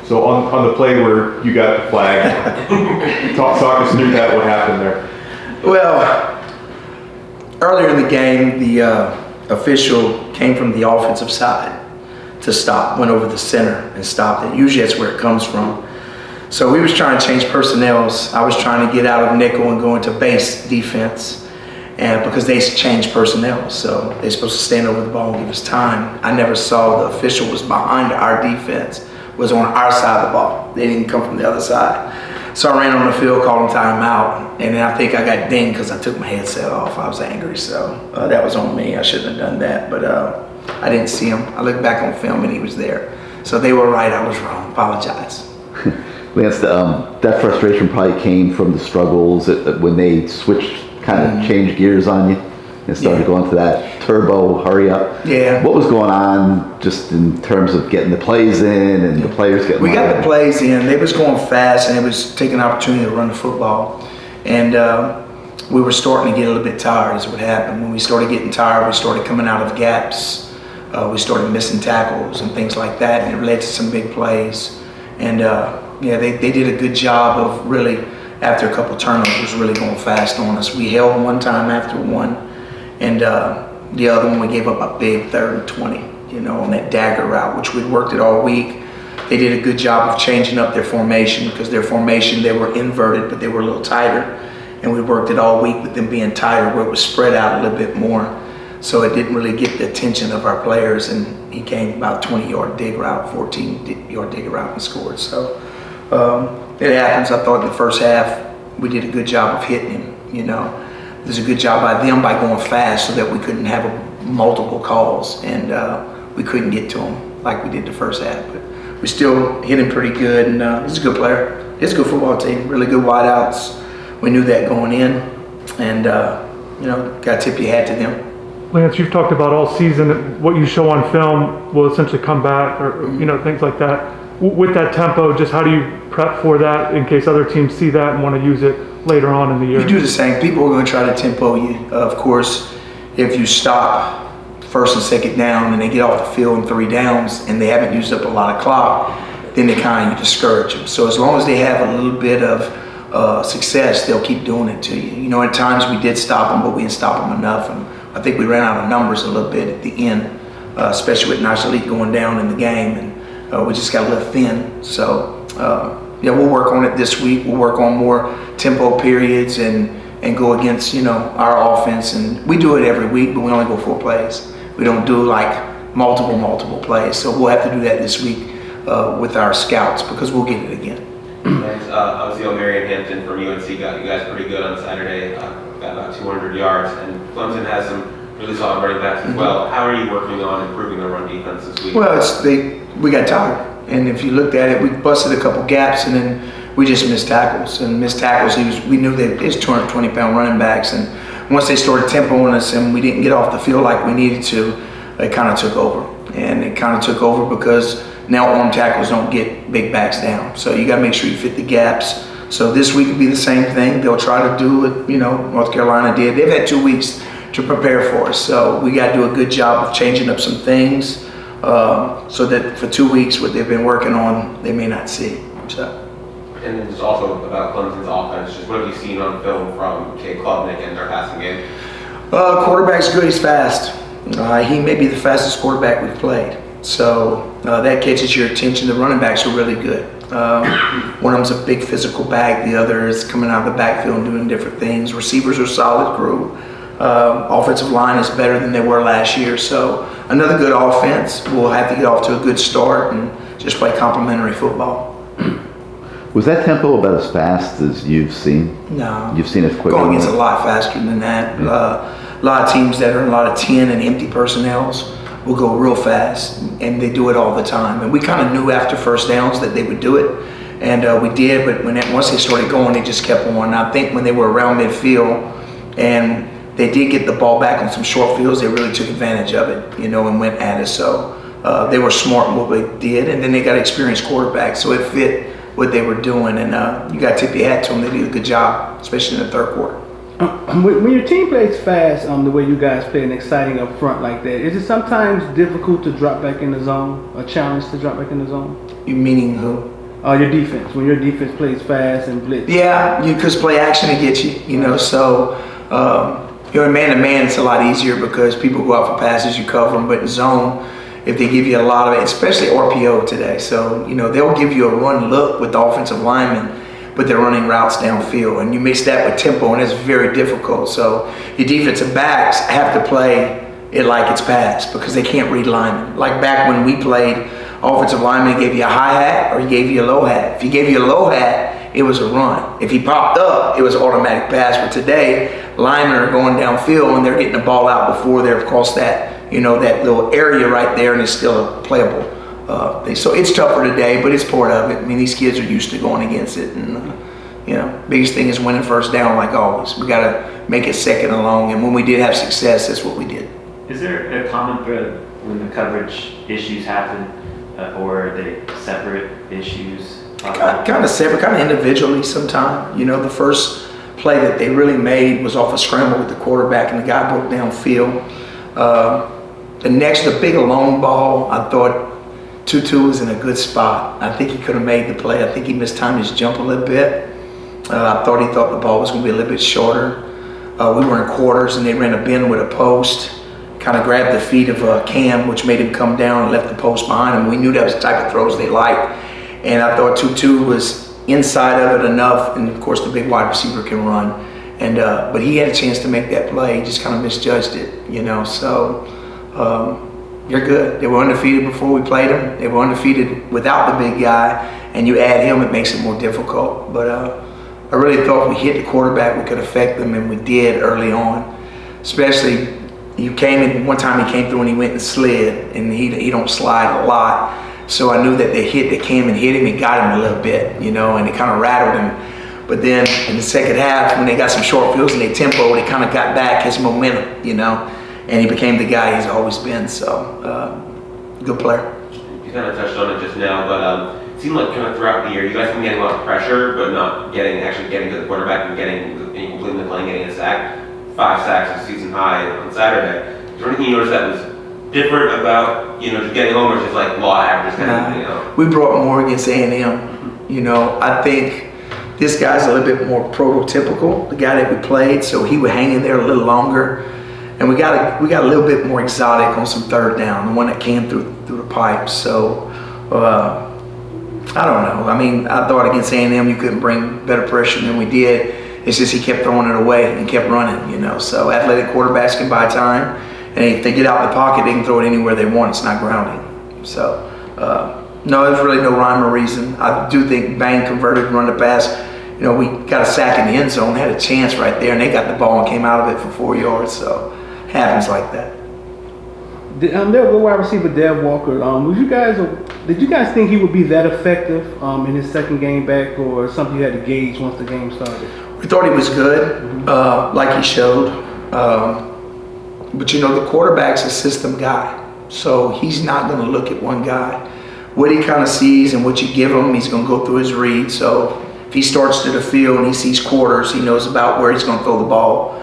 So on the play where you got the flag, talk us through that, what happened there? Well, earlier in the game, the official came from the offensive side to stop, went over the center and stopped it. Usually that's where it comes from. So we was trying to change personnels. I was trying to get out of nickel and go into base defense, and because they changed personnel. So they're supposed to stand over the ball and give us time. I never saw the official was behind our defense, was on our side of the ball. They didn't come from the other side. So I ran on the field, called him timeout, and then I think I got dinged because I took my headset off. I was angry, so that was on me. I shouldn't have done that, but I didn't see him. I looked back on film and he was there. So they were right, I was wrong. Apologize. Lance, that frustration probably came from the struggles when they switched, kind of changed gears on you and started going to that turbo hurry up. Yeah. What was going on just in terms of getting the plays in and the players getting? We got the plays in. They was going fast and it was taking an opportunity to run the football. And we were starting to get a little bit tired is what happened. When we started getting tired, we started coming out of gaps. We started missing tackles and things like that, and it led to some big plays. And they did a good job of really, after a couple turnovers, really going fast on us. We held one time after one, and the other one we gave up a big 3rd and 20, on that dagger route, which we'd worked it all week. They did a good job of changing up their formation, because their formation, they were inverted, but they were a little tighter. And we worked it all week with them being tighter, where it was spread out a little bit more. So it didn't really get the attention of our players, and he came about 20-yard dig route, 14-yard dig route and scored. So it happens. I thought in the first half we did a good job of hitting him. It was a good job by them by going fast so that we couldn't have multiple calls, and we couldn't get to him like we did the first half. But we still hit him pretty good, and he's a good player. He's a good football team, really good wideouts. We knew that going in, and got to tip your hat to them. Lance, you've talked about all season what you show on film will essentially come back, or things like that. With that tempo, just how do you prep for that in case other teams see that and want to use it later on in the year? You do the same. People are going to try to tempo you. Of course, if you stop first and second down and they get off the field in 3 downs and they haven't used up a lot of clock, then they kind of discourage them. So as long as they have a little bit of success, they'll keep doing it to you. At times we did stop them, but we didn't stop them enough. And I think we ran out of numbers a little bit at the end, especially with Nashalik going down in the game, and we just got a little thin. So we'll work on it this week. We'll work on more tempo periods and go against our offense. And we do it every week, but we only go 4 plays. We don't do like multiple plays. So we'll have to do that this week with our scouts, because we'll get it again. Thanks. Obviously, O'Marion Hampton from UNC got you guys pretty good on Saturday. Got about 200 yards, and Clemson has some really solid running backs as well. How are you working on improving the run defense this week? Well, we got tired, and if you looked at it, we busted a couple gaps, and then we just missed tackles. And missed tackles, we knew that there's 220-pound running backs, and once they started tempoing us and we didn't get off the field like we needed to, it kind of took over. And it kind of took over because now arm tackles don't get big backs down. So you got to make sure you fit the gaps. So this week will be the same thing. They'll try to do what North Carolina did. They've had 2 weeks to prepare for us. So we got to do a good job of changing up some things so that for 2 weeks what they've been working on, they may not see. So. And then just also about Clemson's offense, just what have you seen on film from Jay Klubnik and their passing game? Quarterback's good, he's fast. He may be the fastest quarterback we've played. So that catches your attention. The running backs are really good. One of them's a big physical back. The other is coming out of the backfield and doing different things. Receivers are solid crew. Offensive line is better than they were last year. So another good offense. We'll have to get off to a good start and just play complementary football. Was that tempo about as fast as you've seen? No. You've seen it quicker? Going against a lot faster than that. Yeah. A lot of teams that are in a lot of 10 and empty personnels will go real fast, and they do it all the time. And we kind of knew after first downs that they would do it, and we did, but once they started going, they just kept on. And I think when they were around midfield and they did get the ball back on some short fields, they really took advantage of it, and went at us. So they were smart in what they did, and then they got experienced quarterbacks, so it fit what they were doing. And you got to tip your hat to them. They did a good job, especially in the third quarter. When your team plays fast, the way you guys play and exciting up front like that, is it sometimes difficult to drop back in the zone? A challenge to drop back in the zone? You meaning who? Your defense. When your defense plays fast and blitz. Yeah, because play action to get you. So you're man to man, it's a lot easier because people go out for passes, you cover them. But in zone, if they give you a lot of it, especially RPO today, so they'll give you a run look with the offensive linemen, but they're running routes downfield, and you mix that with tempo, and it's very difficult. So your defensive backs have to play it like it's pass because they can't read linemen. Like back when we played, offensive lineman gave you a high hat or he gave you a low hat. If he gave you a low hat, it was a run. If he popped up, it was automatic pass. But today, linemen are going downfield and they're getting the ball out before they've crossed that that little area right there, and it's still a playable thing. So it's tougher today, but it's part of it. I mean, these kids are used to going against it, and biggest thing is winning first down like always. We got to make it second and long, and when we did have success, that's what we did. Is there a common thread when the coverage issues happen, or are they separate issues? Kind of separate, kind of individually sometimes. The first play that they really made was off a scramble with the quarterback, and the guy broke downfield. The big long ball, I thought Tutu was in a good spot. I think he could have made the play. I think he mistimed his jump a little bit. I thought the ball was going to be a little bit shorter. We were in quarters, and they ran a bend with a post, kind of grabbed the feet of Cam, which made him come down and left the post behind him. We knew that was the type of throws they liked. And I thought Tutu was inside of it enough, and of course the big wide receiver can run. And but he had a chance to make that play. He just kind of misjudged it, So you're good. They were undefeated before we played them. They were undefeated without the big guy, and you add him, it makes it more difficult. But I really thought we hit the quarterback, we could affect them, and we did early on. Especially, one time he came through and he went and slid, and he don't slide a lot. So I knew that they came and hit him and got him a little bit, and it kind of rattled him. But then in the second half, when they got some short fields and they tempo, they kind of got back his momentum, and he became the guy he's always been. So, good player. You kind of touched on it just now, but it seemed like kind of throughout the year, you guys have been getting a lot of pressure, but not actually getting to the quarterback and completing the play and getting a sack. 5 sacks is season high on Saturday. Is there anything you noticed that was different about, just getting home, or just like law averages kind of, We brought more against A&M. I think this guy's a little bit more prototypical, the guy that we played, so he would hang in there a little longer. And we got a little bit more exotic on some third down, the one that came through the pipes. So I don't know. I mean, I thought against A&M you couldn't bring better pressure than we did. It's just he kept throwing it away and kept running, So athletic quarterbacks can buy time, and if they get out of the pocket, they can throw it anywhere they want. It's not grounding. So no, there's really no rhyme or reason. I do think Bang converted, run the pass. We got a sack in the end zone, had a chance right there, and they got the ball and came out of it for 4 yards. So happens like that. Their wide receiver, Dev Walker. Did you guys think he would be that effective in his second game back, or something you had to gauge once the game started? We thought he was good, like he showed. But the quarterback's a system guy, so he's not going to look at one guy. What he kind of sees and what you give him, he's going to go through his read. So if he starts to the field and he sees quarters, he knows about where he's going to throw the ball,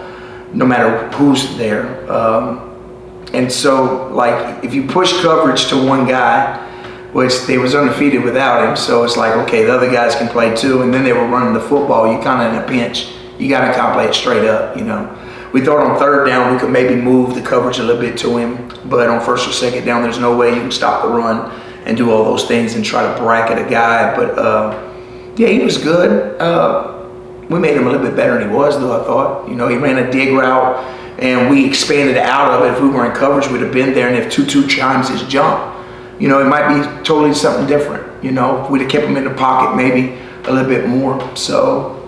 no matter who's there. And so, like, if you push coverage to one guy, which they was undefeated without him, so it's like, okay, the other guys can play too, and then they were running the football, you kind of in a pinch. You got to kind of play it straight up, We thought on third down we could maybe move the coverage a little bit to him, but on first or second down, there's no way you can stop the run and do all those things and try to bracket a guy. But yeah, he was good. We made him a little bit better than he was, though, I thought. He ran a dig route, and we expanded out of it. If we were in coverage, we'd have been there, and if Tutu chimes his jump, it might be totally something different. If we'd have kept him in the pocket maybe a little bit more. So,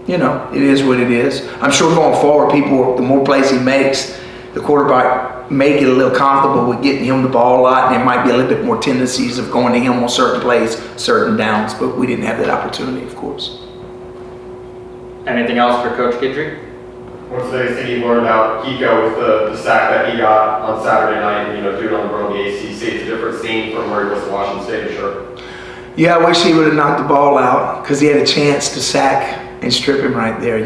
it is what it is. I'm sure going forward, the more plays he makes, the quarterback may get a little comfortable with getting him the ball a lot, and there might be a little bit more tendencies of going to him on certain plays, certain downs, but we didn't have that opportunity, of course. Anything else for Coach Guidry? What's the biggest thing you learned about Kiko with the sack that he got on Saturday night, doing on the road in the ACC? It's a different scene from where he was at Washington State, sure. Yeah, I wish he would have knocked the ball out because he had a chance to sack and strip him right there,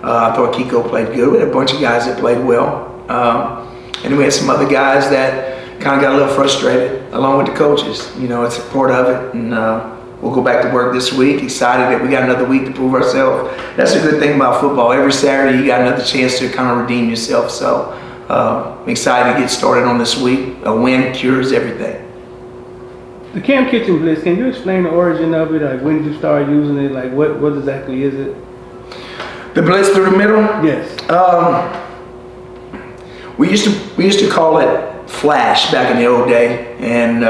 I thought Kiko played good. We had a bunch of guys that played well. And we had some other guys that kind of got a little frustrated along with the coaches. You know, it's a part of it. And we'll go back to work this week, excited that we got another week to prove ourselves. That's a good thing about football. Every Saturday you got another chance to kind of redeem yourself. So I'm excited to get started on this week. A win cures everything. The Cam Kitchens Blitz, can you explain the origin of it? Like, when did you start using it? Like, what exactly is it? The blitz through the middle? Yes. We used to call it flash back in the old day, and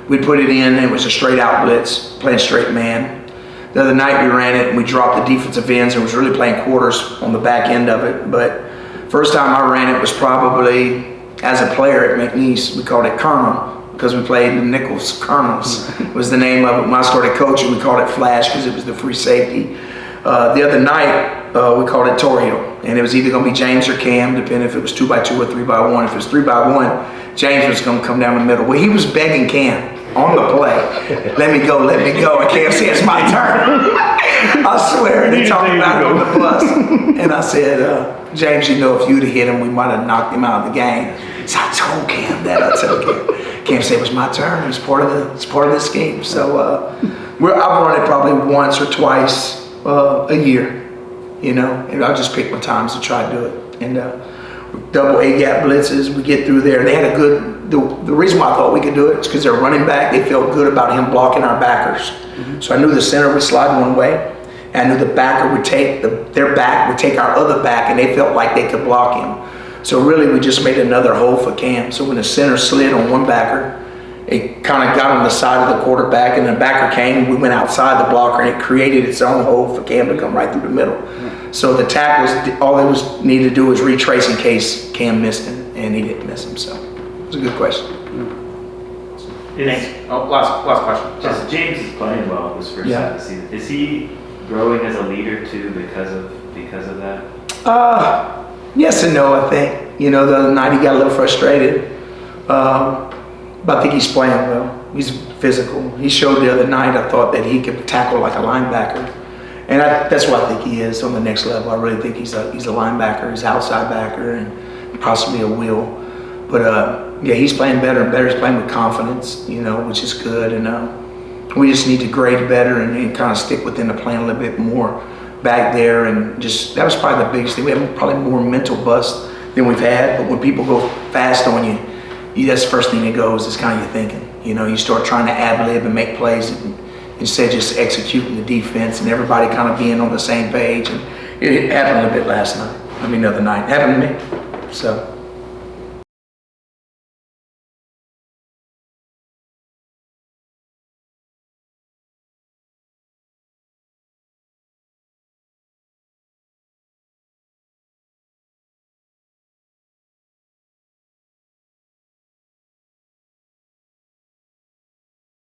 we'd put it in, and it was a straight out blitz, playing straight man. The other night we ran it, and we dropped the defensive ends, and was really playing quarters on the back end of it. But first time I ran it was probably as a player at McNeese. We called it Colonel, because we played the Nichols Colonels was the name of it. When I started coaching, we called it flash because it was the free safety. The other night, we called it Tor Heel, and it was either going to be James or Cam, depending if it was 2x2 or 3x1. If it was 3x1, James was going to come down the middle. Well, he was begging Cam on the play, let me go, and Cam said, it's my turn. I swear, they talked about it on the bus, and I said, James, you know, if you'd have hit him, we might have knocked him out of the game. So I told Cam that. Cam said it was my turn. It was part of the scheme. So I've run it probably once or twice a year, you know, and I'll just pick my times to try to do it. And double A-gap blitzes, we get through there. And they had a good, the reason why I thought we could do it is because they're running back. They felt good about him blocking our backers. So I knew the center would slide one way, and I knew the backer would take, their back would take our other back, and they felt like they could block him. So really we just made another hole for Cam. So when the center slid on one backer, it kind of got on the side of the quarterback, and the backer came, we went outside the blocker, and it created its own hole for Cam to come right through the middle. So the tackles, all they needed to do was retrace in case Cam missed him, and he didn't miss him. So it was a good question. Thanks. Oh, last question. Just James is playing well this first half of the season. Is he growing as a leader too because of that? Yes and no, I think. You know, the other night he got a little frustrated. But I think he's playing well. He's physical. He showed the other night, I thought, that he could tackle like a linebacker. And that's what I think he is on the next level. I really think he's a linebacker, he's an outside backer, and possibly a wheel. But yeah, he's playing better and better. He's playing with confidence, you know, which is good. And we just need to grade better and kind of stick within the plan a little bit more back there. And just, that was probably the biggest thing. We have probably more mental bust than we've had. But when people go fast on you, that's the first thing that goes is kind of your thinking. You know, you start trying to ad-lib and make plays instead of just executing the defense and everybody kind of being on the same page. And it happened a little bit the other night. It happened to me. So.